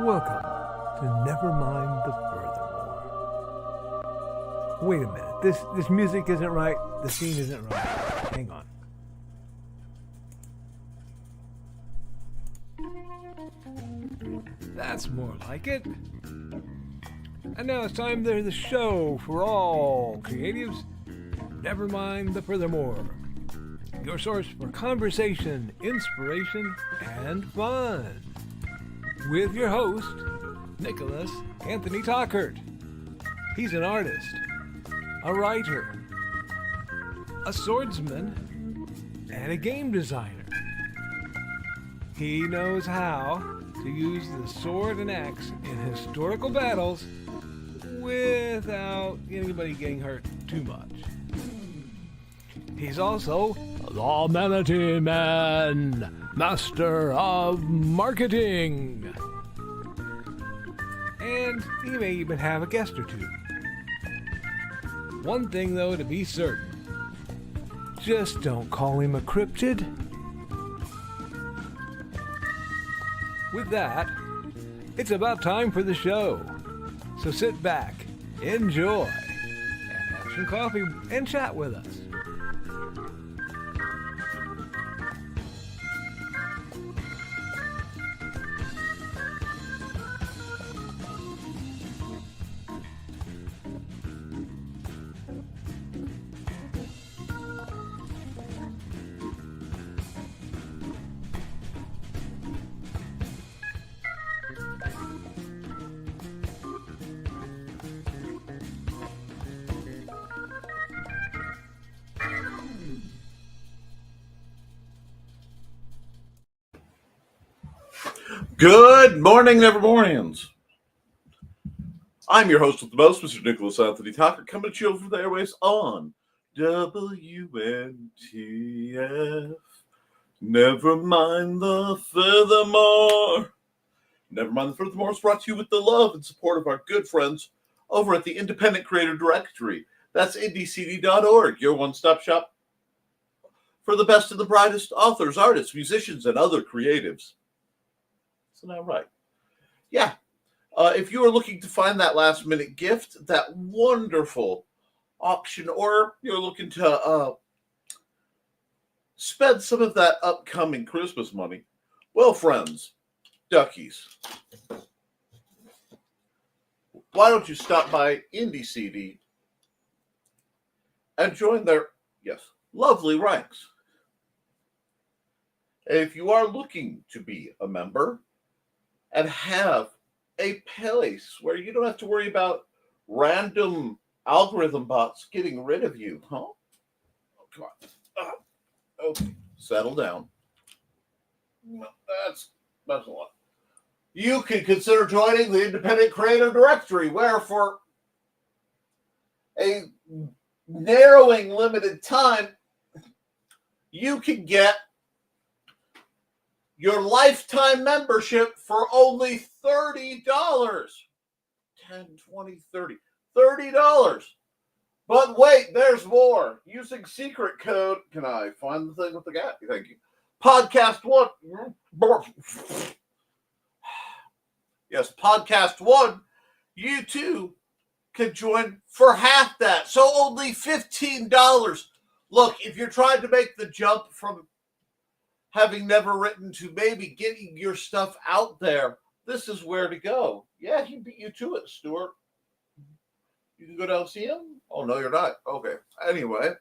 Welcome to Nevermind the Furthermore. Wait a minute, this music isn't right, the scene isn't right. Hang on. That's more like it. And now it's time for the show for all creatives. Nevermind the Furthermore. Your source for conversation, inspiration, and fun. With your host, Nicholas Anthony Tockert. He's an artist, a writer, a swordsman, and a game designer. He knows how to use the sword and axe in historical battles without anybody getting hurt too much. He's also the Manatee Man, master of marketing. And he may even have a guest or two. One thing, though, to be certain. Just don't call him a cryptid. With that, it's about time for the show. So sit back, enjoy, and have some coffee and chat with us. Good morning, Nevermorians. I'm your host with the most, Mr. Nicholas Anthony Tockert, coming to you over the airways on WNTF. Never mind the furthermore. Nevermind the Furthermore is brought to you with the love and support of our good friends over at the Independent Creator Directory. That's indiecd.org, your one-stop shop for the best and the brightest authors, artists, musicians, and other creatives. Isn't that right? Yeah. If you are looking to find that last-minute gift, that wonderful auction, or you're looking to spend some of that upcoming Christmas money, well, friends, duckies, why don't you stop by IndieCD and join their, lovely ranks. If you are looking to be a member and have a place where you don't have to worry about random algorithm bots getting rid of you, huh? Oh, come on. Okay, settle down. That's a lot. You can consider joining the Independent Creator Directory, where for a narrowing limited time, you can get your lifetime membership for only $30. 10, 20, 30. $30. But wait, there's more. Using secret code, can I find the thing with the gap? Thank you. Podcast 1. Yes, Podcast 1. You too can join for half that. So only $15. Look, if you're trying to make the jump from having never written to maybe getting your stuff out there, this is where to go. Yeah, he beat you to it, Stuart. You can go down see him? Oh, no, you're not. Okay. Anyway.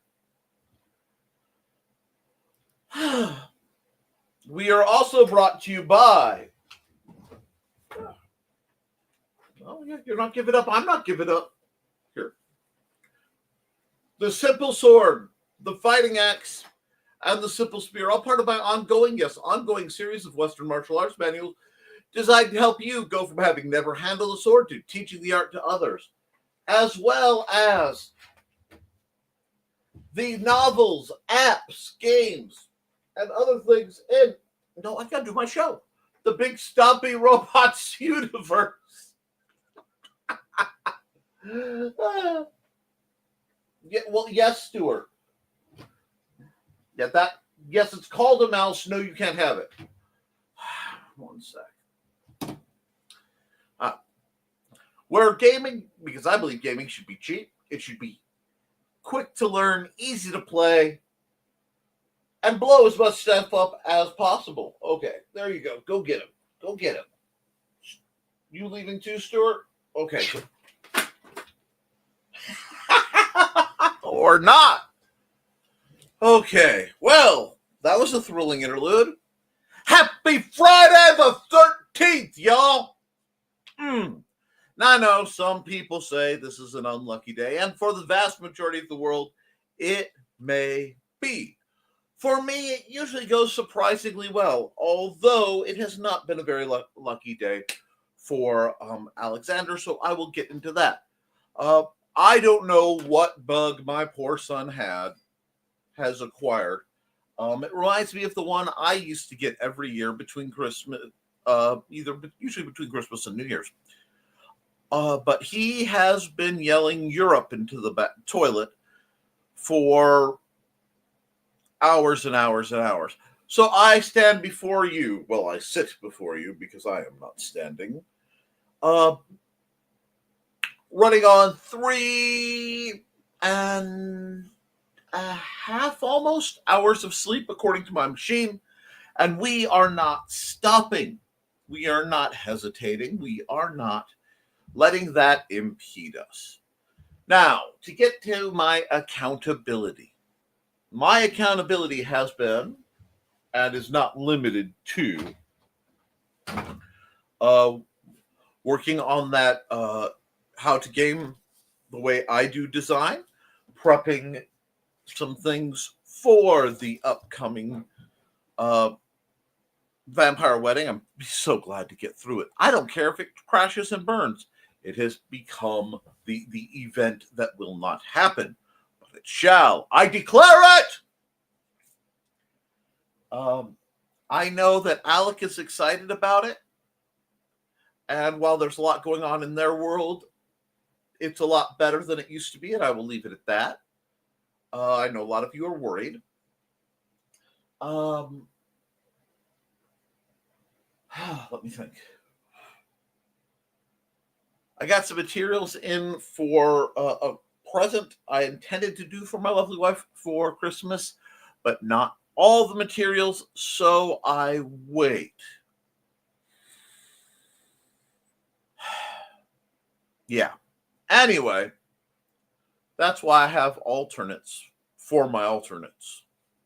We are also brought to you by... Oh, yeah, you're not giving up. I'm not giving up. Here. The Simple Sword, the Fighting Axe, and the Simple Spear, all part of my ongoing series of Western martial arts manuals designed to help you go from having never handled a sword to teaching the art to others, as well as the novels, apps, games, and other things in, no, I gotta do my show, the Big Stompy Robots universe. Yeah, well, yes, Stuart. Yeah, yes, it's called a mouse. No, you can't have it. One sec. Where gaming, because I believe gaming should be cheap, it should be quick to learn, easy to play, and blow as much stuff up as possible. Okay, there you go. Go get him. Go get him. You leaving too, Stuart? Okay. Or not. Okay, well, that was a thrilling interlude. Happy Friday the 13th, y'all! Now, I know some people say this is an unlucky day, and for the vast majority of the world, it may be. For me, it usually goes surprisingly well, although it has not been a very lucky day for Alexander, so I will get into that. I don't know what bug my poor son has acquired. It reminds me of the one I used to get every year between Christmas, usually between Christmas and New Year's. But he has been yelling Europe into the toilet for hours and hours and hours. So I stand before you. Well, I sit before you because I am not standing. Running on 3.5 almost hours of sleep, according to my machine. And we are not stopping. We are not hesitating. We are not letting that impede us. Now, to get to my accountability. My accountability has been, and is not limited to, working on that how to game the way I do design, prepping some things for the upcoming vampire wedding. I'm so glad to get through it. I don't care if it crashes and burns. It has become the event that will not happen, but it shall. I declare it! I know that Alec is excited about it. And while there's a lot going on in their world, it's a lot better than it used to be, and I will leave it at that. I know a lot of you are worried. Let me think. I got some materials in for a present I intended to do for my lovely wife for Christmas, but not all the materials, so I wait. Yeah. Anyway, that's why I have alternates for my alternates.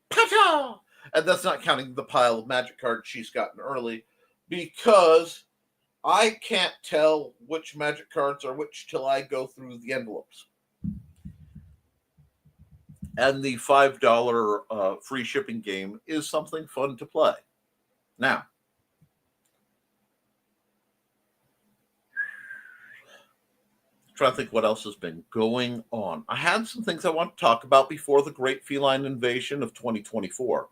Ta-ta! And that's not counting the pile of magic cards she's gotten early, because I can't tell which magic cards are which till I go through the envelopes. And the $5 free shipping game is something fun to play. Now, trying to think what else has been going on. I had some things I want to talk about before the great feline invasion of 2024.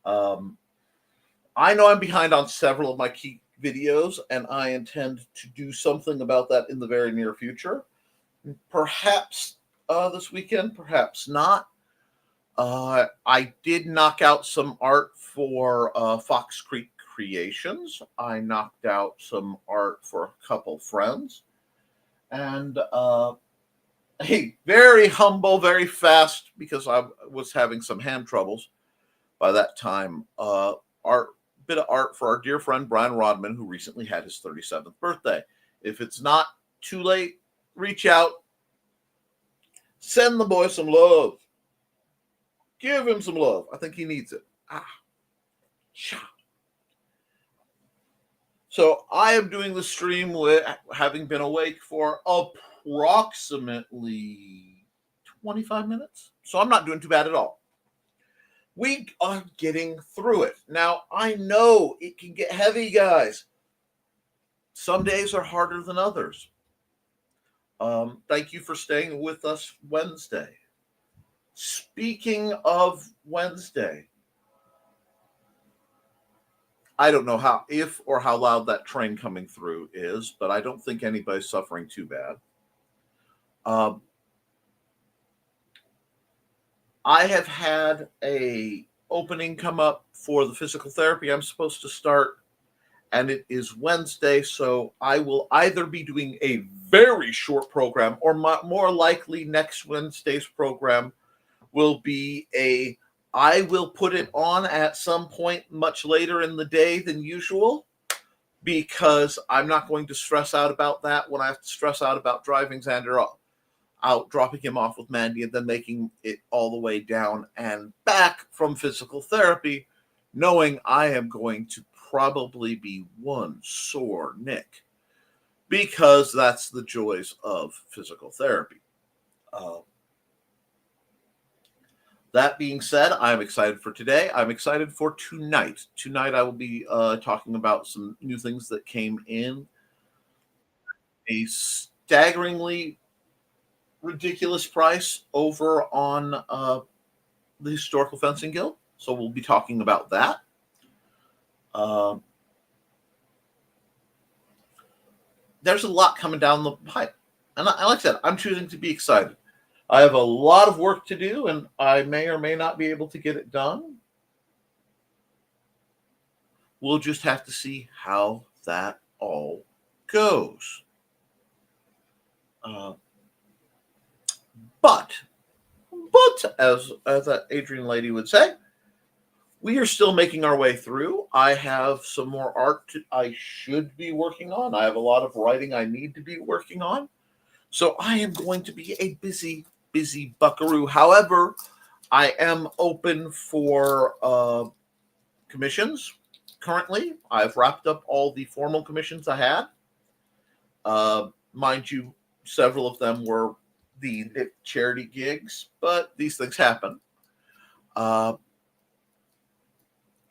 I know I'm behind on several of my key videos, and I intend to do something about that in the very near future. Perhaps this weekend, perhaps not. I did knock out some art for Fox Creek Creations. I knocked out some art for a couple friends. And hey, very humble, very fast, because I was having some hand troubles by that time. Bit of art for our dear friend Brian Rodman, who recently had his 37th birthday. If it's not too late, reach out. Send the boy some love. Give him some love. I think he needs it. So I am doing the stream with having been awake for approximately 25 minutes. So I'm not doing too bad at all. We are getting through it. Now, I know it can get heavy, guys. Some days are harder than others. Thank you for staying with us Wednesday. Speaking of Wednesday, I don't know how loud that train coming through is, but I don't think anybody's suffering too bad. I have had a opening come up for the physical therapy I'm supposed to start, and it is Wednesday, so I will either be doing a very short program, or more likely next Wednesday's program will be I will put it on at some point much later in the day than usual, because I'm not going to stress out about that when I have to stress out about driving Xander out, dropping him off with Mandy, and then making it all the way down and back from physical therapy, knowing I am going to probably be one sore Nick, because that's the joys of physical therapy. That being said, I'm excited for today. I'm excited for tonight. Tonight, I will be talking about some new things that came in. A staggeringly ridiculous price over on the Historical Fencing Guild. So we'll be talking about that. There's a lot coming down the pipe. And like I said, I'm choosing to be excited. I have a lot of work to do, and I may or may not be able to get it done. We'll just have to see how that all goes. But as that Adrian lady would say, we are still making our way through. I have some more art I should be working on. I have a lot of writing I need to be working on. So I am going to be a busy buckaroo. However, I am open for commissions currently. I've wrapped up all the formal commissions I had. Mind you, several of them were the charity gigs, but these things happen.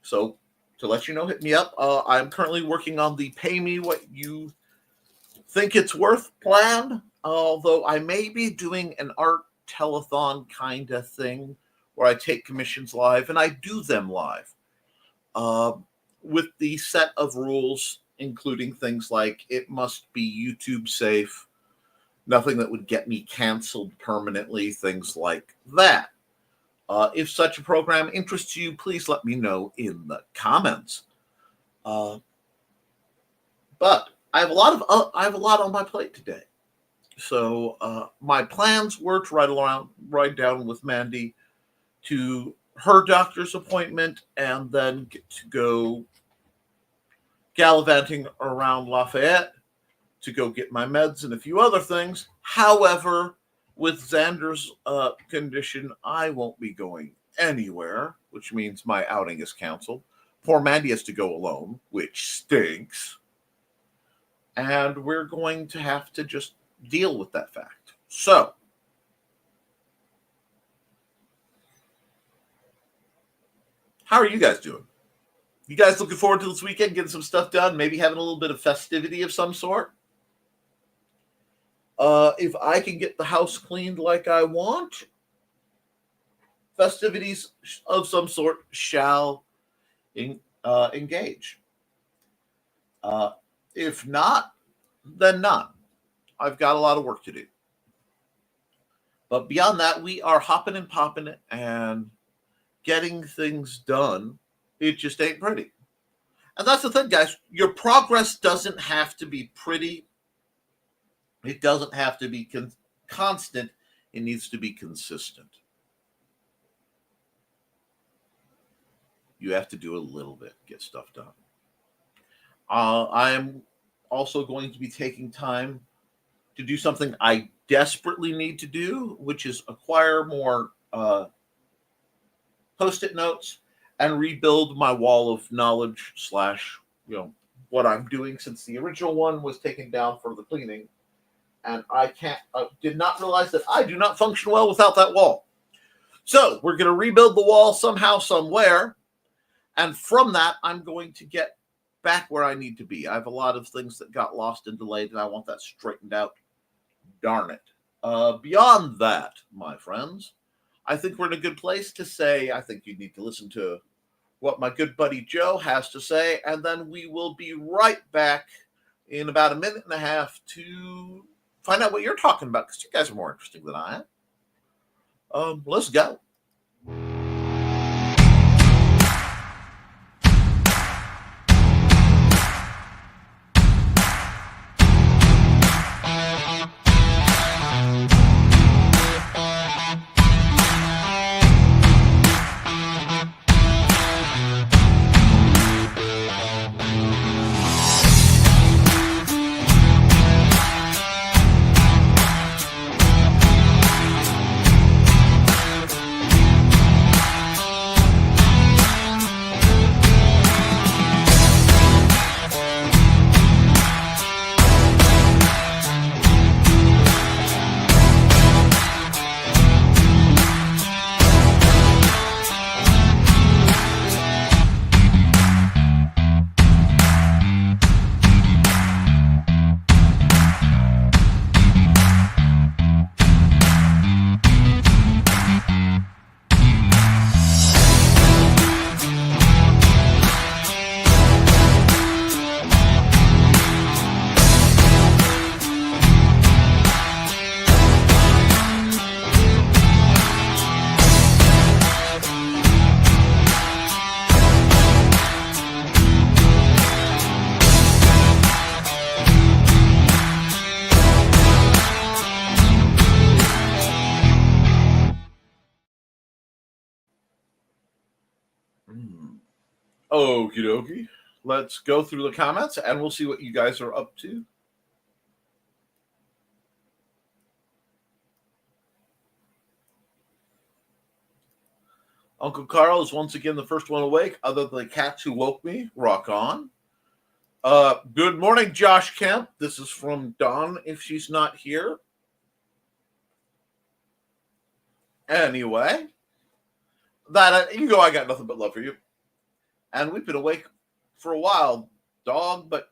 So to let you know, hit me up. I'm currently working on the pay me what you think it's worth plan, although I may be doing an art telethon kind of thing where I take commissions live and I do them live with the set of rules, including things like it must be YouTube safe, nothing that would get me canceled permanently, things like that. If such a program interests you, please let me know in the comments. But I have a lot on my plate today. So my plans were to ride down with Mandy to her doctor's appointment and then get to go gallivanting around Lafayette to go get my meds and a few other things. However, with Xander's condition, I won't be going anywhere, which means my outing is canceled. Poor Mandy has to go alone, which stinks. And we're going to have to just deal with that fact. So, how are you guys doing? You guys looking forward to this weekend, getting some stuff done, maybe having a little bit of festivity of some sort? If I can get the house cleaned like I want, festivities of some sort shall engage. If not, then not. I've got a lot of work to do. But beyond that, we are hopping and popping and getting things done. It just ain't pretty. And that's the thing, guys. Your progress doesn't have to be pretty. It doesn't have to be constant. It needs to be consistent. You have to do a little bit, get stuff done. I am also going to be taking time to do something I desperately need to do, which is acquire more Post-it notes and rebuild my wall of knowledge / what I'm doing, since the original one was taken down for the cleaning. And I did not realize that I do not function well without that wall. So we're going to rebuild the wall somehow, somewhere. And from that, I'm going to get back where I need to be. I have a lot of things that got lost and delayed, and I want that straightened out. Darn it. Beyond that, my friends, I think we're in a good place to say I think you need to listen to what my good buddy Joe has to say, and then we will be right back in about a minute and a half to find out what you're talking about, because you guys are more interesting than I am. Let's go. Okie dokie. Let's go through the comments and we'll see what you guys are up to. Uncle Carl is once again the first one awake, other than the cats who woke me. Rock on. Good morning, Josh Kemp. This is from Dawn, if she's not here. Anyway, you go, I got nothing but love for you. And we've been awake for a while, dog, but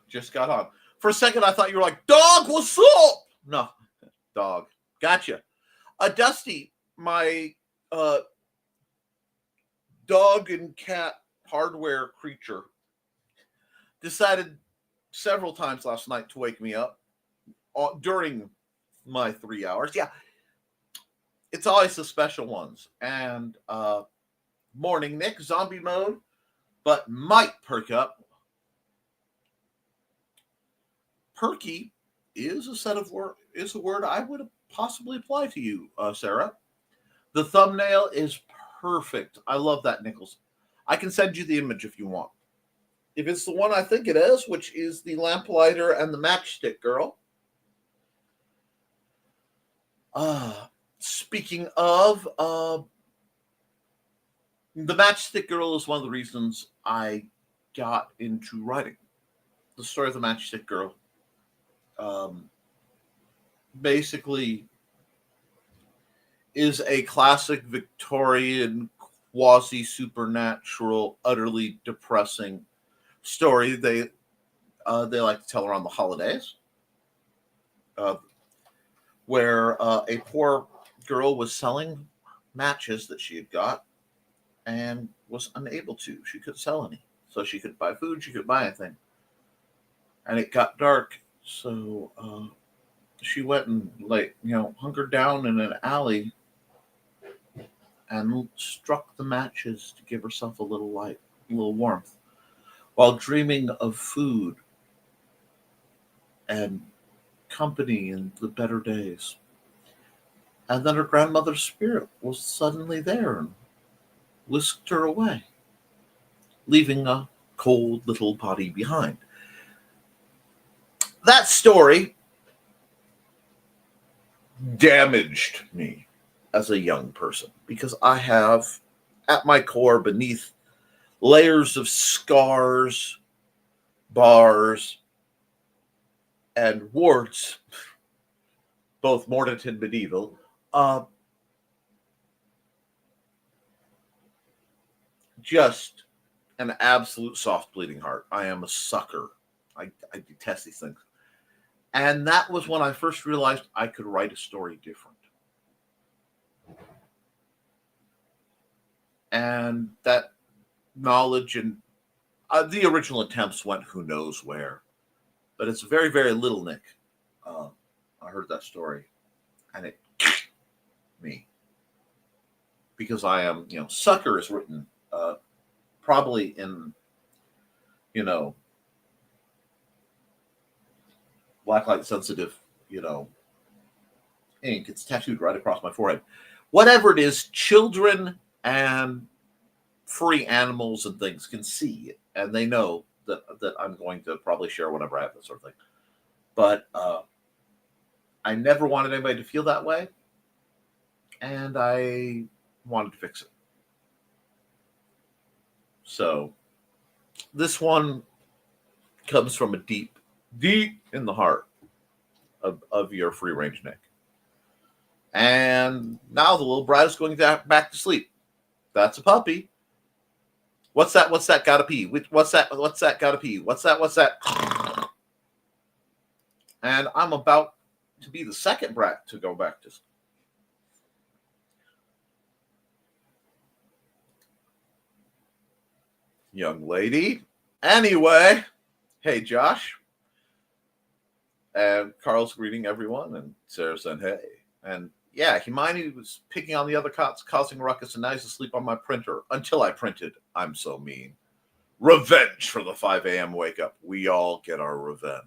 just got on. For a second, I thought you were like, dog, what's up? No, dog. Gotcha. Dusty, my dog and cat hardware creature, decided several times last night to wake me up during my 3 hours. Yeah, it's always the special ones. And morning, Nick, zombie mode, but might perk up. Perky is a word I would possibly apply to you, Sarah. The thumbnail is perfect. I love that, Nichols. I can send you the image if you want. If it's the one I think it is, which is the lamplighter and the matchstick girl. Speaking of, the matchstick girl is one of the reasons I got into writing. The story of the matchstick girl basically is a classic Victorian quasi-supernatural, utterly depressing story they like to tell around the holidays, where a poor girl was selling matches that she had got and was unable to. She couldn't sell any. So she couldn't buy food, she couldn't buy anything. And it got dark, so she went and hunkered down in an alley and struck the matches to give herself a little light, a little warmth, while dreaming of food and company in the better days. And then her grandmother's spirit was suddenly there and whisked her away, leaving a cold little body behind. That story damaged me as a young person because I have, at my core, beneath layers of scars, bars, and warts, both mordant and medieval, just an absolute soft bleeding heart. I am a sucker. I detest these things. And that was when I first realized I could write a story different. And that knowledge and the original attempts went who knows where. But it's very, very little, Nick. I heard that story. And it me. Because I am, Sucker is written probably in, blacklight sensitive, ink. It's tattooed right across my forehead. Whatever it is, children and free animals and things can see it, and they know that I'm going to probably share whenever I have that sort of thing. But I never wanted anybody to feel that way, and I wanted to fix it. So this one comes from a deep in the heart of your free range, Nick. And now the little brat is going back to sleep. That's a puppy. What's that? What's that? Gotta pee. What's that? What's that? Gotta pee. What's that? What's that? And I'm about to be the second brat to go back to sleep. Young lady. Anyway, hey, Josh. And Carl's greeting everyone, and Sarah said, hey. And yeah, Hermione was picking on the other cots, causing a ruckus, and now he's asleep on my printer until I printed. I'm so mean. Revenge for the 5 a.m. wake up. We all get our revenge.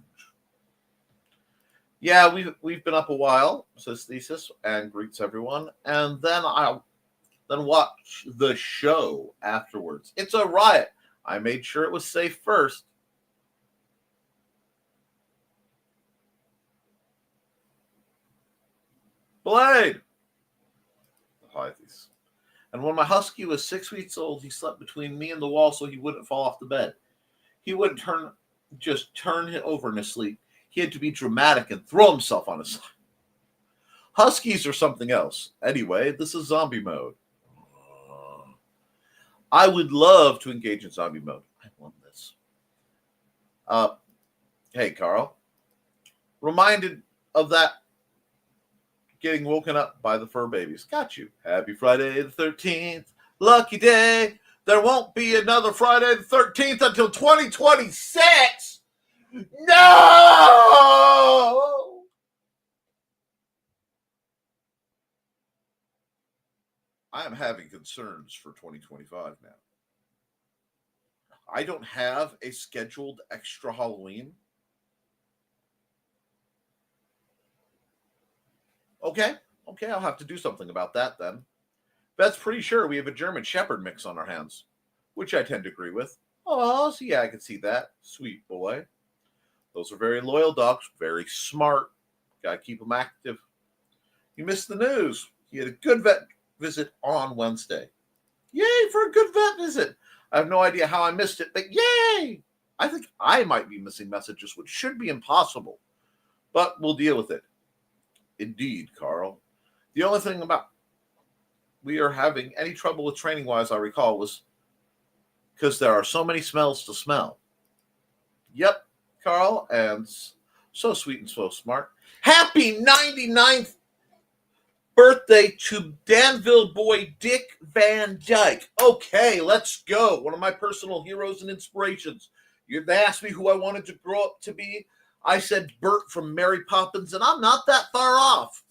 Yeah, we've been up a while, says Thesis, and greets everyone. And then then watch the show afterwards. It's a riot. I made sure it was safe first. Blade! Hythes. And when my husky was 6 weeks old, he slept between me and the wall so he wouldn't fall off the bed. He wouldn't just turn over in his sleep. He had to be dramatic and throw himself on his side. Huskies are something else. Anyway, this is zombie mode. I would love to engage in zombie mode. I want this. Hey, Carl. Reminded of that getting woken up by the fur babies. Got you. Happy Friday the 13th. Lucky day. There won't be another Friday the 13th until 2026. No! I am having concerns for 2025 now. I don't have a scheduled extra Halloween. Okay, I'll have to do something about that then. That's pretty sure we have a German Shepherd mix on our hands, which I tend to agree with. Oh, so yeah, I can see that. Sweet boy. Those are very loyal dogs, very smart. Gotta keep them active. You missed the news. He had a good vet visit on Wednesday. Yay for a good vet visit. I have no idea how I missed it, but yay! I think I might be missing messages, which should be impossible. But we'll deal with it. Indeed, Carl. The only thing about we are having any trouble with training-wise, I recall, was because there are so many smells to smell. Yep, Carl, and so sweet and so smart. Happy 99th birthday to Danville boy Dick Van Dyke. Okay, let's go. One of my personal heroes and inspirations. They asked me who I wanted to grow up to be. I said Bert from Mary Poppins, and I'm not that far off.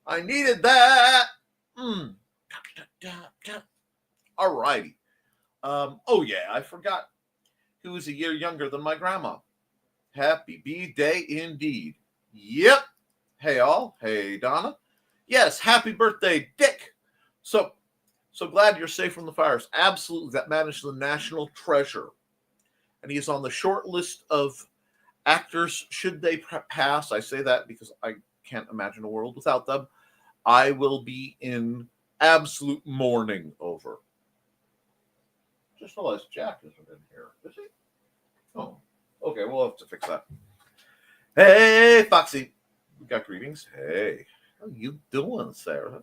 I needed that. All righty. Oh, yeah, I forgot he was a year younger than my grandma. Happy B-Day indeed. Yep. Hey, all. Hey, Donna. Yes, happy birthday, Dick. So glad you're safe from the fires. Absolutely. That man is the national treasure. And he is on the short list of actors, should they pass. I say that because I can't imagine a world without them. I will be in absolute mourning over. Just realized Jack isn't in here. Is he? Oh, okay. We'll have to fix that. Hey, Foxy. We got greetings. Hey, how you doing, Sarah?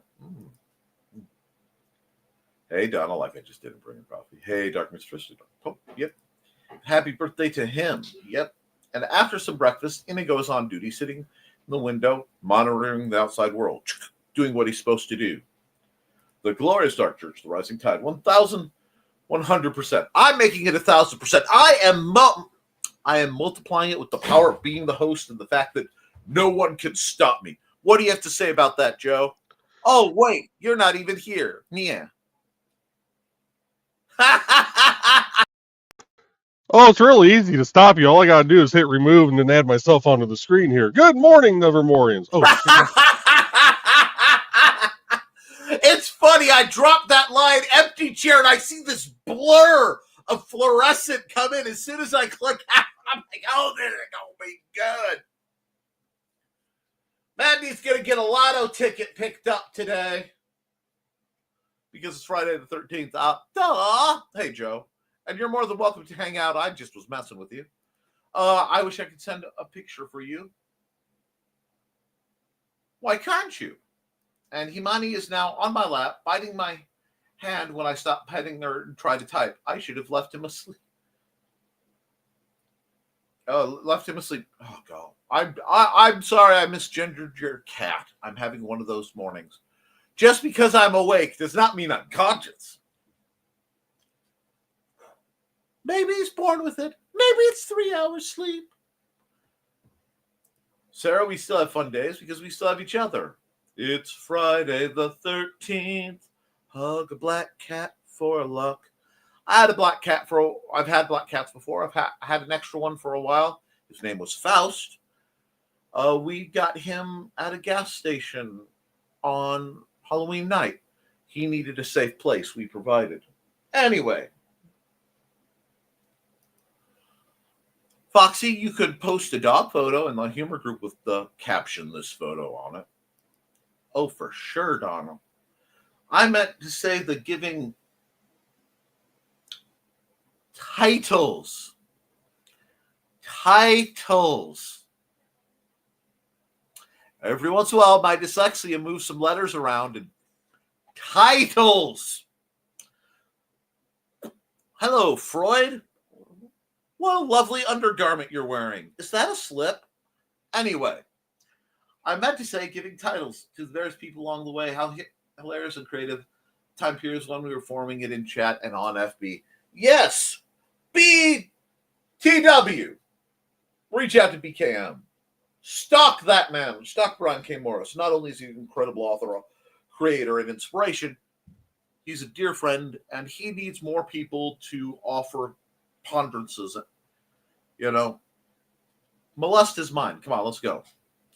Hey, Donna, like I just didn't bring a coffee. Hey, Dark Mistress. Oh, yep. Happy birthday to him. Yep. And after some breakfast, in he goes on duty, sitting in the window, monitoring the outside world, doing what he's supposed to do. The glorious Dark Church, the rising tide, 1,100%. I'm making it 1,000%. I am multiplying it with the power of being the host and the fact that no one can stop me. What do you have to say about that, Joe? Oh, wait, you're not even here. Yeah. Oh, it's really easy to stop you. All I got to do is hit remove and then add myself onto the screen here. Good morning, Nevermorians. Oh, it's funny. I dropped that line, empty chair, and I see this blur of fluorescent come in as soon as I click out. I'm like, oh, this is going to be good. Mandy's going to get a lotto ticket picked up today because it's Friday the 13th. Duh. Hey, Joe. And you're more than welcome to hang out. I just was messing with you. I wish I could send a picture for you. Why can't you? And Himani is now on my lap, biting my hand when I stopped petting her and tried to type. I should have left him asleep. Left him asleep. Oh, God. I'm sorry I misgendered your cat. I'm having one of those mornings. Just because I'm awake does not mean I'm conscious. Maybe he's born with it. Maybe it's 3 hours sleep. Sarah, we still have fun days because we still have each other. It's Friday the 13th. Hug a black cat for luck. I've had black cats before. I've had an extra one for a while. His name was Faust. We got him at a gas station on Halloween night. He needed a safe place. We provided. Anyway. Foxy, you could post a dog photo in the humor group with the caption this photo on it. Oh, for sure, Donald. I meant to say the giving titles. Titles. Every once in a while, my dyslexia moves some letters around and titles. Hello, Freud. What a lovely undergarment you're wearing. Is that a slip? Anyway, I meant to say giving titles to the various people along the way. How hilarious and creative time periods when we were forming it in chat and on FB. Yes, BTW. Reach out to BKM. Stalk that man. Stalk Brian K. Morris. Not only is he an incredible author, creator, and inspiration, he's a dear friend, and he needs more people to offer ponderances. You know, molest his mind. Come on, let's go.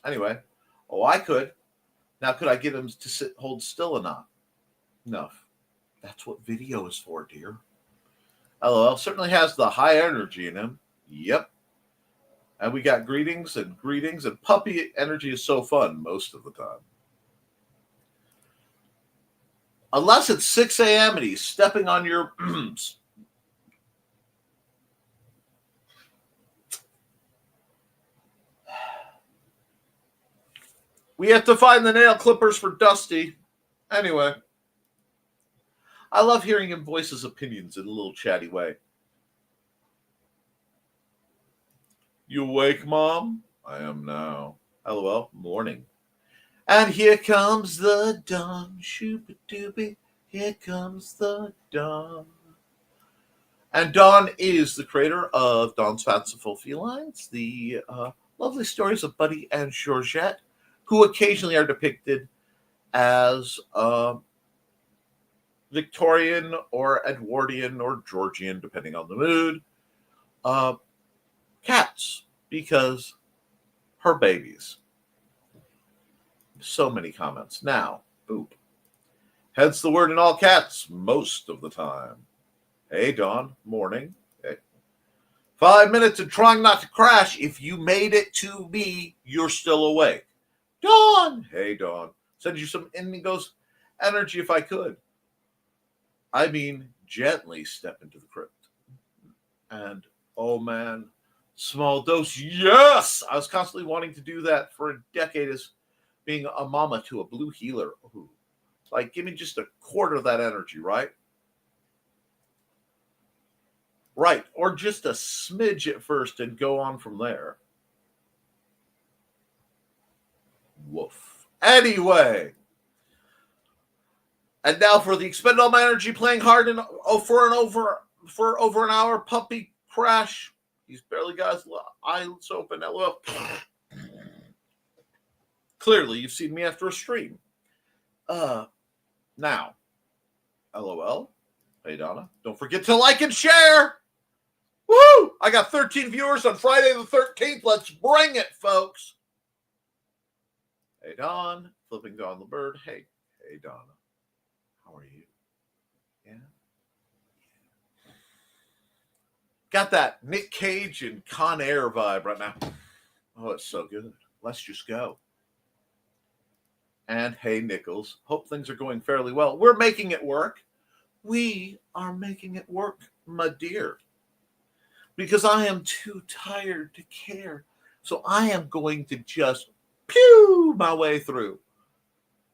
Anyway, I could. Now, could I get him to hold still or not? No. That's what video is for, dear. LOL certainly has the high energy in him. Yep. And we got greetings, and puppy energy is so fun most of the time. Unless it's 6 a.m. and he's stepping on your... We have to find the nail clippers for Dusty. Anyway. I love hearing him voice his opinions in a little chatty way. You awake, Mom? I am now. LOL. Morning. And here comes the dawn. Shoopa-doopy. Here comes the dawn. And Dawn is the creator of Dawn's Fanciful Felines, the lovely stories of Buddy and Georgette, who occasionally are depicted as Victorian or Edwardian or Georgian, depending on the mood, cats, because her babies. So many comments. Now, boop. Hence the word in all cats most of the time. Hey, Dawn. Morning. Hey. 5 minutes and trying not to crash. If you made it to me, you're still awake. Dawn. Hey, Dawn. Send you some Indigo's energy if I could. I mean, gently step into the crypt. And, oh, man, small dose. Yes! I was constantly wanting to do that for a decade as being a mama to a blue healer. Ooh. Like, give me just a quarter of that energy, right? Right. Or just a smidge at first and go on from there. Woof. Anyway. And now for the expend all my energy playing hard and for over an hour. Puppy crash. He's barely got his eyes open. LOL. Clearly, you've seen me after a stream. Now, LOL. Hey, Donna. Don't forget to like and share. Woo! I got 13 viewers on Friday the 13th. Let's bring it, folks. Hey, Don. Flipping Dawn the bird. Hey, Donna. How are you? Yeah. Got that Nick Cage and Con Air vibe right now. Oh, it's so good. Let's just go. And hey, Nichols. Hope things are going fairly well. We're making it work. We are making it work, my dear. Because I am too tired to care. So I am going to just pew my way through.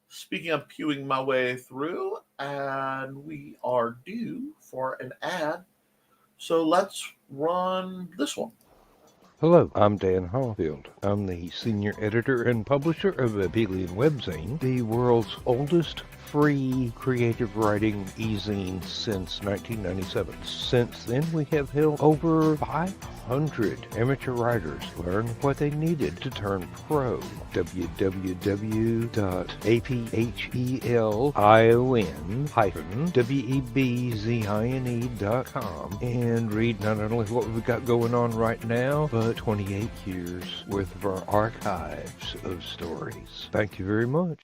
Speaking of pewing my way through, and we are due for an ad. So let's run this one. Hello, I'm Dan Hallfield. I'm the senior editor and publisher of Abelian Webzine, the world's oldest free creative writing e-zine since 1997. Since then, we have helped over 500 amateur writers learn what they needed to turn pro. www.aphelion-webzine.com and read not only what we've got going on right now, but 28 years worth of our archives of stories. Thank you very much.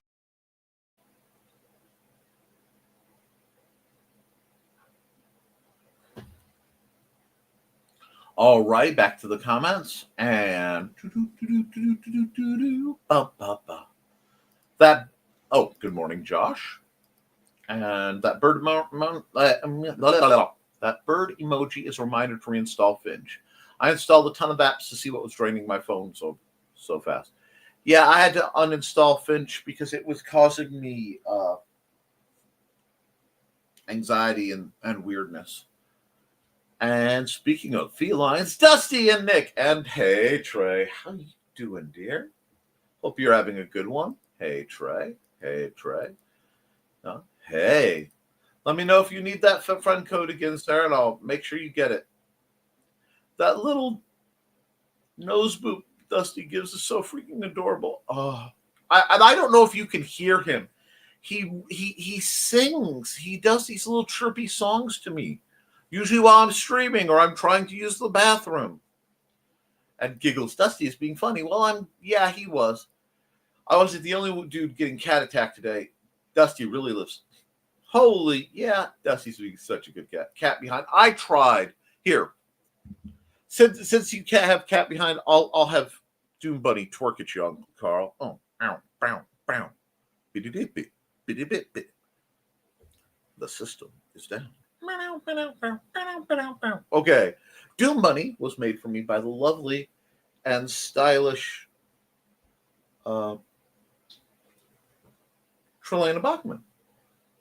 All right, back to the comments. And that, oh, good morning, Josh. And that that bird emoji is a reminder to reinstall Finch. I installed a ton of apps to see what was draining my phone so fast. Yeah, I had to uninstall Finch because it was causing me anxiety and weirdness. And speaking of felines, Dusty and Nick, and hey Trey, how you doing, dear? Hope you're having a good one. Hey Trey, hey Trey. Hey, let me know if you need that friend code again, Sarah, and I'll make sure you get it. That little nose boop Dusty gives is so freaking adorable. Oh, I don't know if you can hear him. He sings. He does these little chirpy songs to me, usually while I'm streaming or I'm trying to use the bathroom. And giggles. Dusty is being funny. Well, he was. I wasn't the only dude getting cat attacked today. Dusty really lives. Holy, yeah, Dusty's being such a good cat. Cat behind. I tried. Here. Since you can't have cat behind, I'll have Doom Bunny twerk at you, Uncle Carl. Oh, ow, bow, bow. Biddy-bit-bit, biddy-bit-bit. The system is down. Okay. Doom Bunny was made for me by the lovely and stylish Trelana Bachman.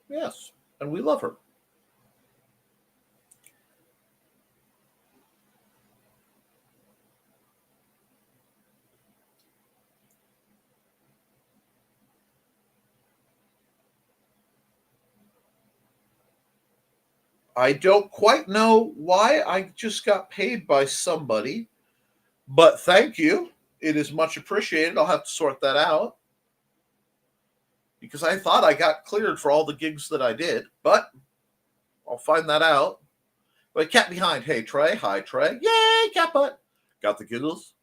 Yes, and we love her. I don't quite know why. I just got paid by somebody, but thank you. It is much appreciated. I'll have to sort that out because I thought I got cleared for all the gigs that I did, but I'll find that out. But cat behind. Hey, Trey. Hi, Trey. Yay, cat butt. Got the giggles?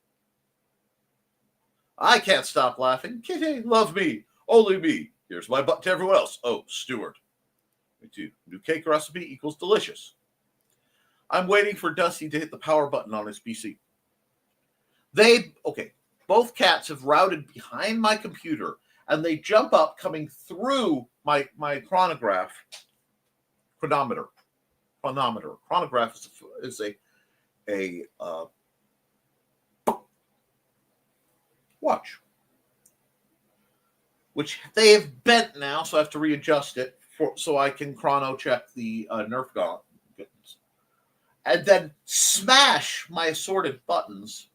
I can't stop laughing. Kitty, love me. Only me. Here's my butt to everyone else. Oh, Stuart. Me too. New cake recipe equals delicious. I'm waiting for Dusty to hit the power button on his PC. Both cats have routed behind my computer and they jump up coming through my chronograph. Chronometer. Chronograph is a watch, which they have bent now, so I have to readjust it so I can chrono check the Nerf gun, and then smash my assorted buttons.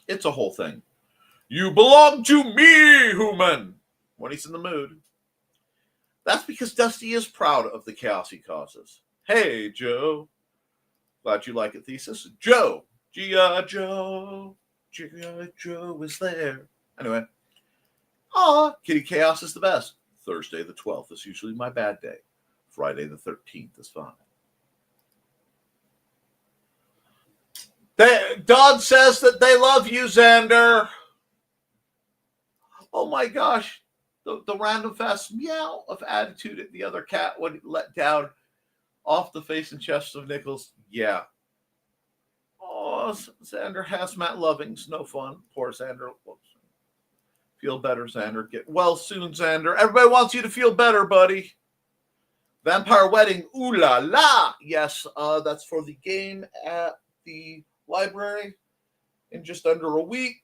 It's a whole thing. You belong to me, human, when he's in the mood. That's because Dusty is proud of the chaos he causes. Hey, Joe. Glad you like it, Thesis. Joe. G.I. Joe. G.I. Joe is there. Anyway. Kitty Chaos is the best. Thursday the 12th is usually my bad day. Friday the 13th is fine. Dog says that they love you, Xander. Oh my gosh. The random fast meow of attitude at the other cat when he let down off the face and chest of Nichols. Yeah. Oh, Xander hazmat lovings. No fun. Poor Xander. Whoops. Feel better, Xander. Get well soon, Xander. Everybody wants you to feel better, buddy. Vampire Wedding. Ooh la la. Yes, that's for the game at the library in just under a week.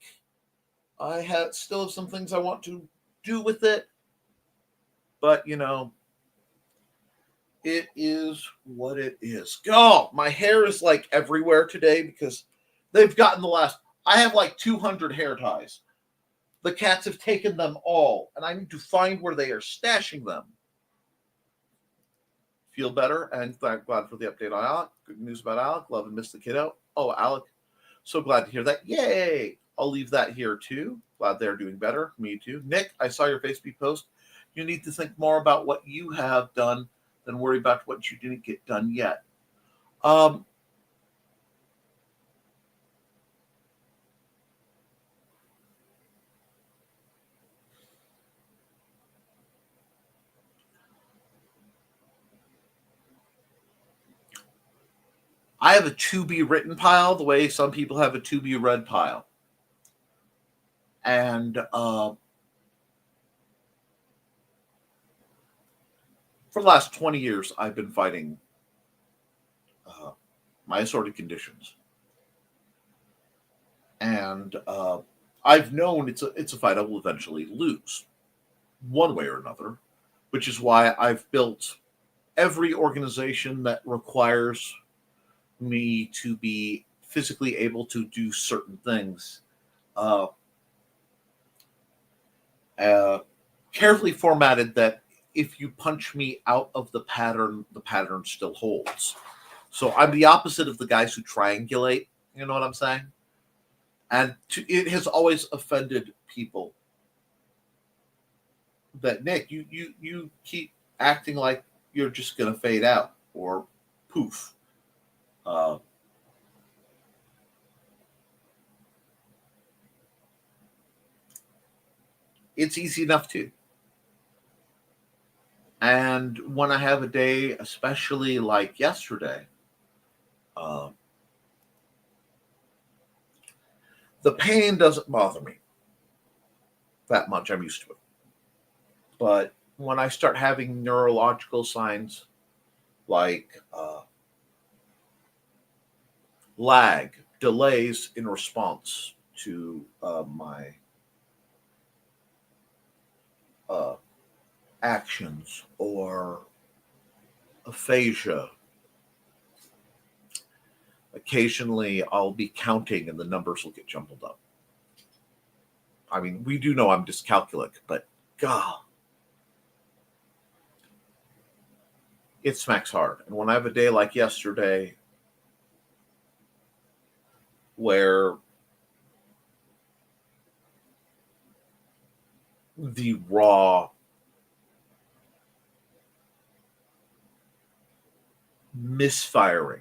I still have some things I want to do with it, but it is what it is. Oh, my hair is like everywhere today because they've gotten I have like 200 hair ties. The cats have taken them all, and I need to find where they are stashing them. Feel better, and glad for the update on Alec. Good news about Alec. Love and miss the kiddo. Oh, Alec, so glad to hear that. Yay! I'll leave that here too. Glad they're doing better. Me too. Nick, I saw your Facebook post. You need to think more about what you have done than worry about what you didn't get done yet. I have a to be written pile the way some people have a to be read pile. And for the last 20 years, I've been fighting my assorted conditions. And I've known it's a fight I will eventually lose, one way or another, which is why I've built every organization that requires me to be physically able to do certain things, carefully formatted that if you punch me out of the pattern still holds. So I'm the opposite of the guys who triangulate. You know what I'm saying? And it has always offended people that, Nick, you keep acting like you're just going to fade out or poof. It's easy enough too. And when I have a day, especially like yesterday, the pain doesn't bother me that much. I'm used to it. But when I start having neurological signs like lag, delays in response to my actions, or aphasia, occasionally I'll be counting and the numbers will get jumbled up. I mean, we do know I'm dyscalculic, but God, it smacks hard. And when I have a day like yesterday where the raw misfiring,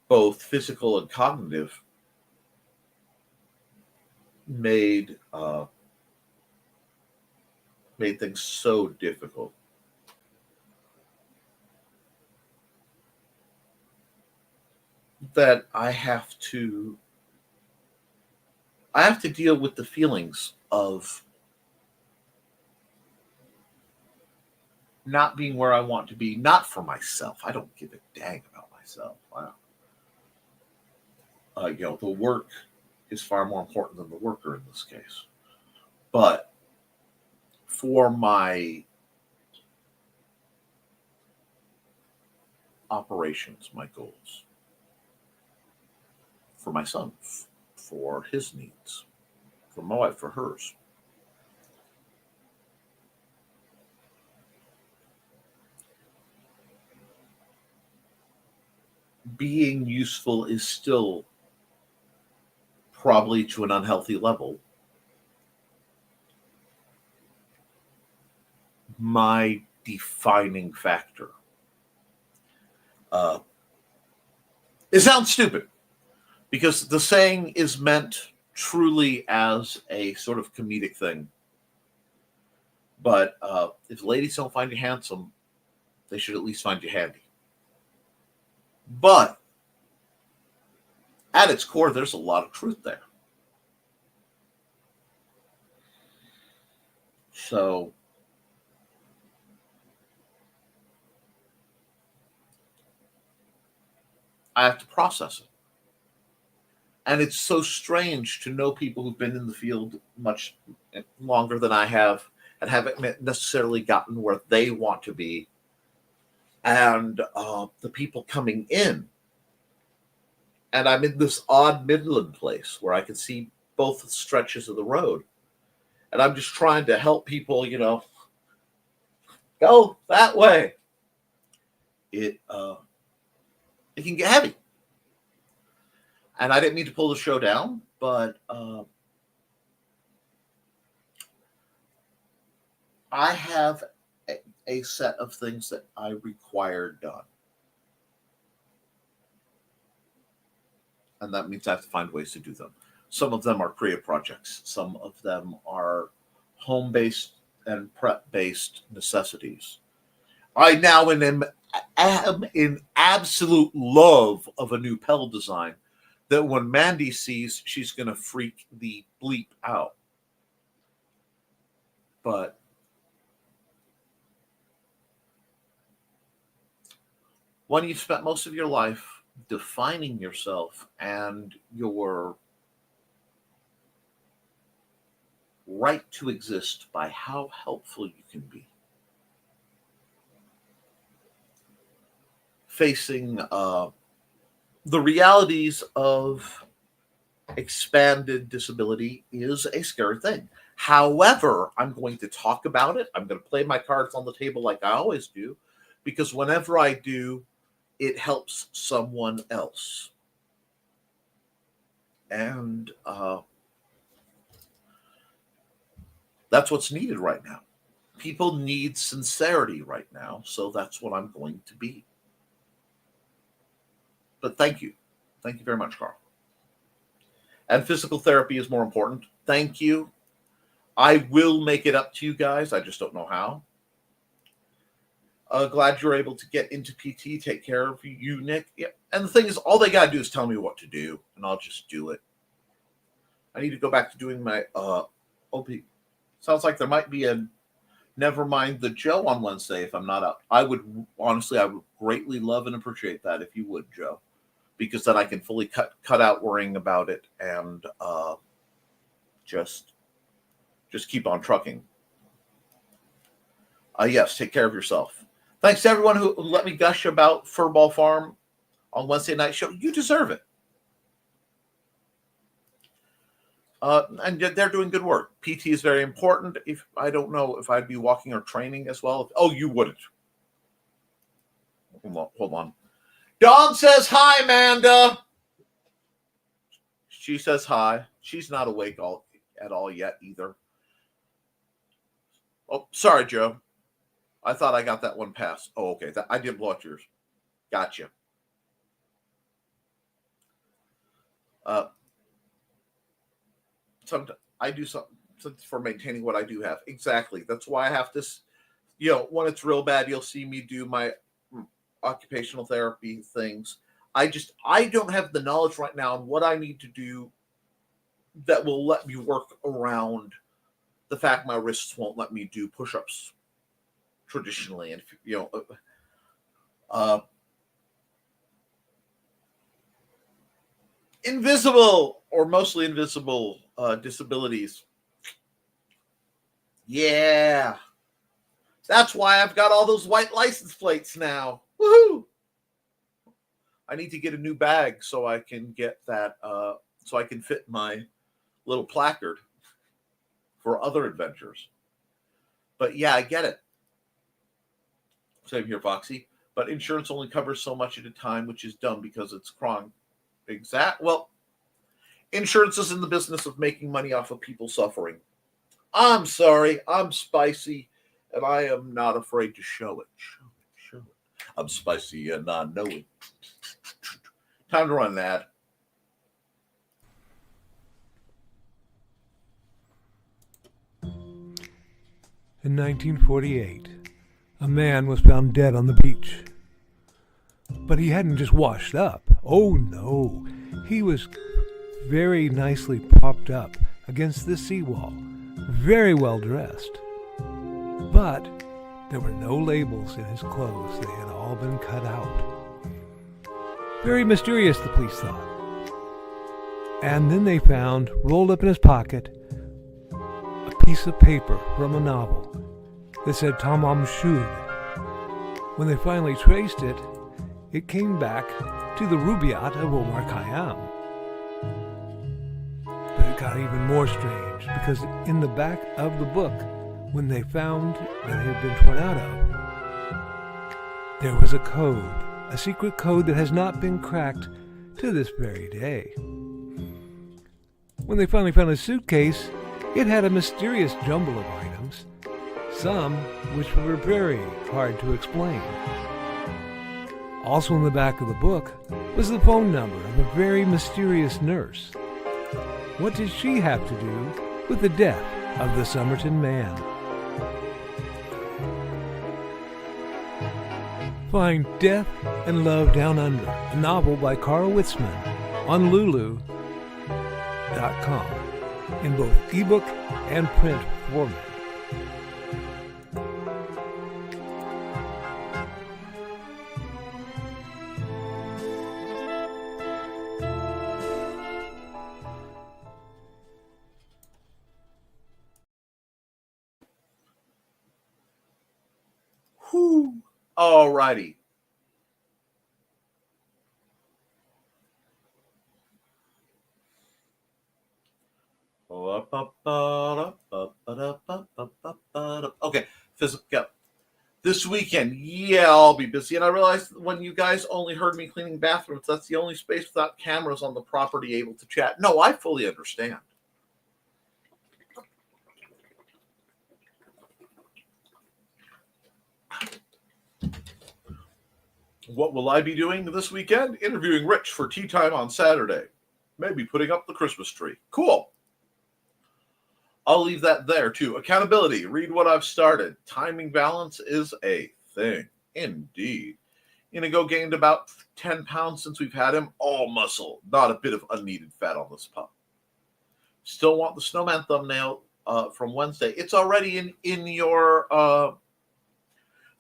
both physical and cognitive, made things so difficult. That I have to deal with the feelings of not being where I want to be, not for myself. I don't give a dang about myself. The work is far more important than the worker in this case. But for my operations, my goals, for my son, for his needs, for my wife, for hers, being useful is still, probably to an unhealthy level, my defining factor. It sounds stupid because the saying is meant truly as a sort of comedic thing. But if ladies don't find you handsome, they should at least find you handy. But at its core, there's a lot of truth there. So I have to process it. And it's so strange to know people who've been in the field much longer than I have and haven't necessarily gotten where they want to be. And the people coming in. And I'm in this odd Midland place where I can see both stretches of the road. And I'm just trying to help people, go that way. It can get heavy. And I didn't mean to pull the show down, but I have a set of things that I require done. And that means I have to find ways to do them. Some of them are creative projects. Some of them are home-based and prep-based necessities. I now am am in absolute love of a new pedal design that when Mandy sees, she's going to freak the bleep out. But when you've spent most of your life defining yourself and your right to exist by how helpful you can be, facing the realities of expanded disability is a scary thing. However, I'm going to talk about it. I'm going to play my cards on the table like I always do, because whenever I do, it helps someone else. And that's what's needed right now. People need sincerity right now, so that's what I'm going to be. But thank you. Thank you very much, Carl. And physical therapy is more important. Thank you. I will make it up to you guys. I just don't know how. Glad you're able to get into PT. Take care of you, Nick. Yeah. And the thing is, all they got to do is tell me what to do, and I'll just do it. I need to go back to doing my OP. Sounds like there might be a Nevermind the Joe on Wednesday if I'm not out. I would greatly love and appreciate that if you would, Joe, because then I can fully cut out worrying about it and just keep on trucking. Yes, take care of yourself. Thanks to everyone who let me gush about Furball Farm on Wednesday night show. You deserve it. And they're doing good work. PT is very important. If I don't know if I'd be walking or training as well. Oh, you wouldn't. Hold on. Dawn says hi, Amanda. She says hi. She's not awake at all yet either. Oh, sorry, Joe. I thought I got that one passed. Oh, okay. I did block yours. Gotcha. Sometimes I do something for maintaining what I do have. Exactly. That's why I have this. When it's real bad, you'll see me do my occupational therapy things. I don't have the knowledge right now on what I need to do that will let me work around the fact my wrists won't let me do push-ups traditionally. And invisible or mostly invisible disabilities. Yeah. That's why I've got all those white license plates now. Woohoo! I need to get a new bag so I can get that, so I can fit my little placard for other adventures. But yeah, I get it. Same here, Foxy. But insurance only covers so much at a time, which is dumb because it's chronic. Well, insurance is in the business of making money off of people suffering. I'm sorry. I'm spicy, and I am not afraid to show it. Show it. I'm spicy, and I know it. Time to run an ad. In 1948, a man was found dead on the beach. But he hadn't just washed up. Oh no, he was very nicely propped up against the seawall, very well dressed. But there were no labels in his clothes. They had all been cut out. Very mysterious, the police thought. And then they found, rolled up in his pocket, a piece of paper from a novel that said Tamam Shud. When they finally traced it, it came back to the Rubaiyat of Omar Khayyam. But it got even more strange, because in the back of the book, when they found that it had been torn out of, there was a code, a secret code that has not been cracked to this very day. When they finally found his suitcase, it had a mysterious jumble of items, some which were very hard to explain. Also in the back of the book was the phone number of a very mysterious nurse. What did she have to do with the death of the Somerton man? Find Death and Love Down Under, a novel by Carl Witzman, on Lulu.com in both ebook and print format. Whew. All righty. Okay, physical. This weekend, yeah, I'll be busy. And I realized when you guys only heard me cleaning bathrooms, that's the only space without cameras on the property able to chat. No, I fully understand. What will I be doing this weekend? Interviewing Rich for tea time on Saturday. Maybe putting up the Christmas tree. Cool. I'll leave that there, too. Accountability. Read what I've started. Timing balance is a thing. Indeed. Inigo gained about 10 pounds since we've had him. All muscle. Not a bit of unneeded fat on this pup. Still want the snowman thumbnail from Wednesday. It's already in your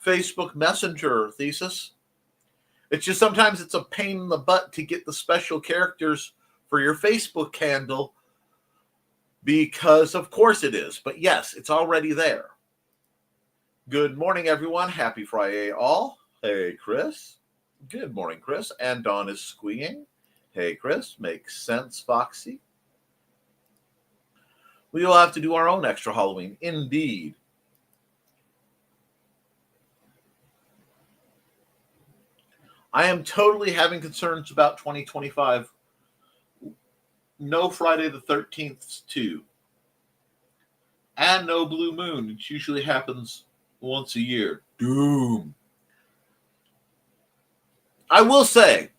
Facebook Messenger, Thesis. It's just sometimes it's a pain in the butt to get the special characters for your Facebook handle because, of course, it is. But, yes, it's already there. Good morning, everyone. Happy Friday, all. Hey, Chris. Good morning, Chris. And Dawn is squeeing. Hey, Chris. Makes sense, Foxy. We will have to do our own extra Halloween. Indeed. I am totally having concerns about 2025. No Friday the 13th, too. And no Blue Moon. It usually happens once a year. Doom. I will say,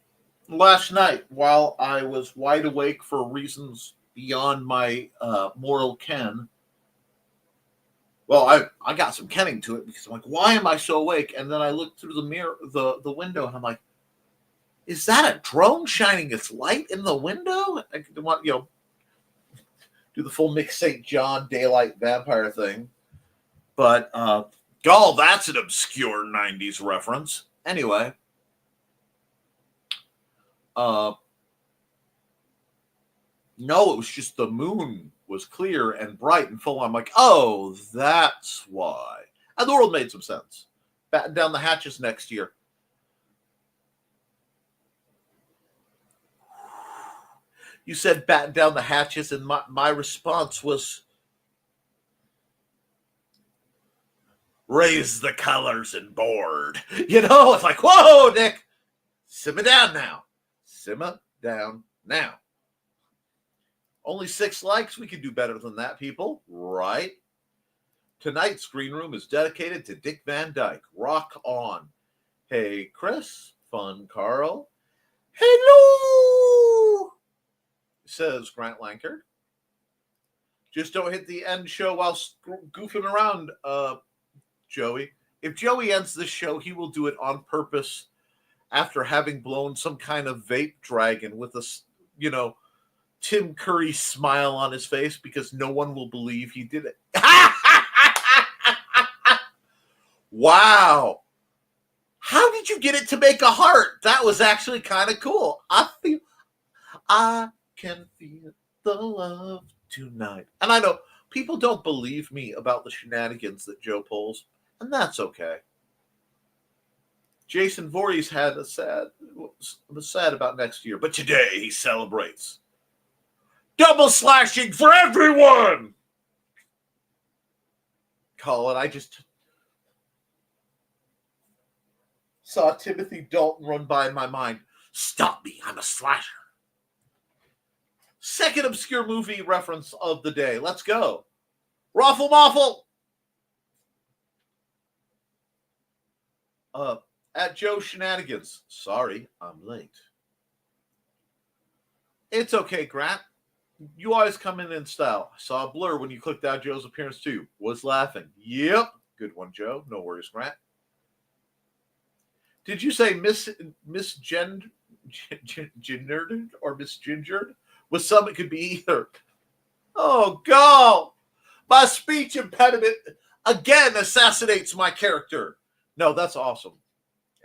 last night, while I was wide awake for reasons beyond my moral ken, well, I got some kenning to it because I'm like, why am I so awake? And then I looked through the mirror, the window, and I'm like, is that a drone shining its light in the window? I want, do the full Mick St. John daylight vampire thing. But, that's an obscure 90s reference. Anyway. No, it was just the moon was clear and bright and full. I'm like, oh, that's why. And the world made some sense. Batten down the hatches next year. You said batten down the hatches, and my response was raise the colors and board. It's like, whoa, Nick, simmer down now. Simmer down now. Only 6 likes. We can do better than that, people. Right? Tonight's Green Room is dedicated to Dick Van Dyke. Rock on. Hey, Chris. Fun, Carl. Hello, says Grant Lankard. Just don't hit the end show while goofing around, Joey. If Joey ends this show, he will do it on purpose after having blown some kind of vape dragon with a, Tim Curry smile on his face because no one will believe he did it. Wow. How did you get it to make a heart? That was actually kind of cool. I can feel the love tonight. And I know people don't believe me about the shenanigans that Joe pulls, and that's okay. Jason Voorhees was sad about next year, but today he celebrates. Double slashing for everyone! Colin, I just saw Timothy Dalton run by in my mind. Stop me, I'm a slasher. Second obscure movie reference of the day. Let's go. Raffle Moffle! At Joe Shenanigans. Sorry, I'm late. It's okay, Grant. You always come in style. I saw a blur when you clicked out Joe's appearance too. Was laughing. Yep. Good one, Joe. No worries, Grant. Did you say Miss Gingered or Miss Gingered? With some, it could be either. Oh, God. My speech impediment again assassinates my character. No, that's awesome.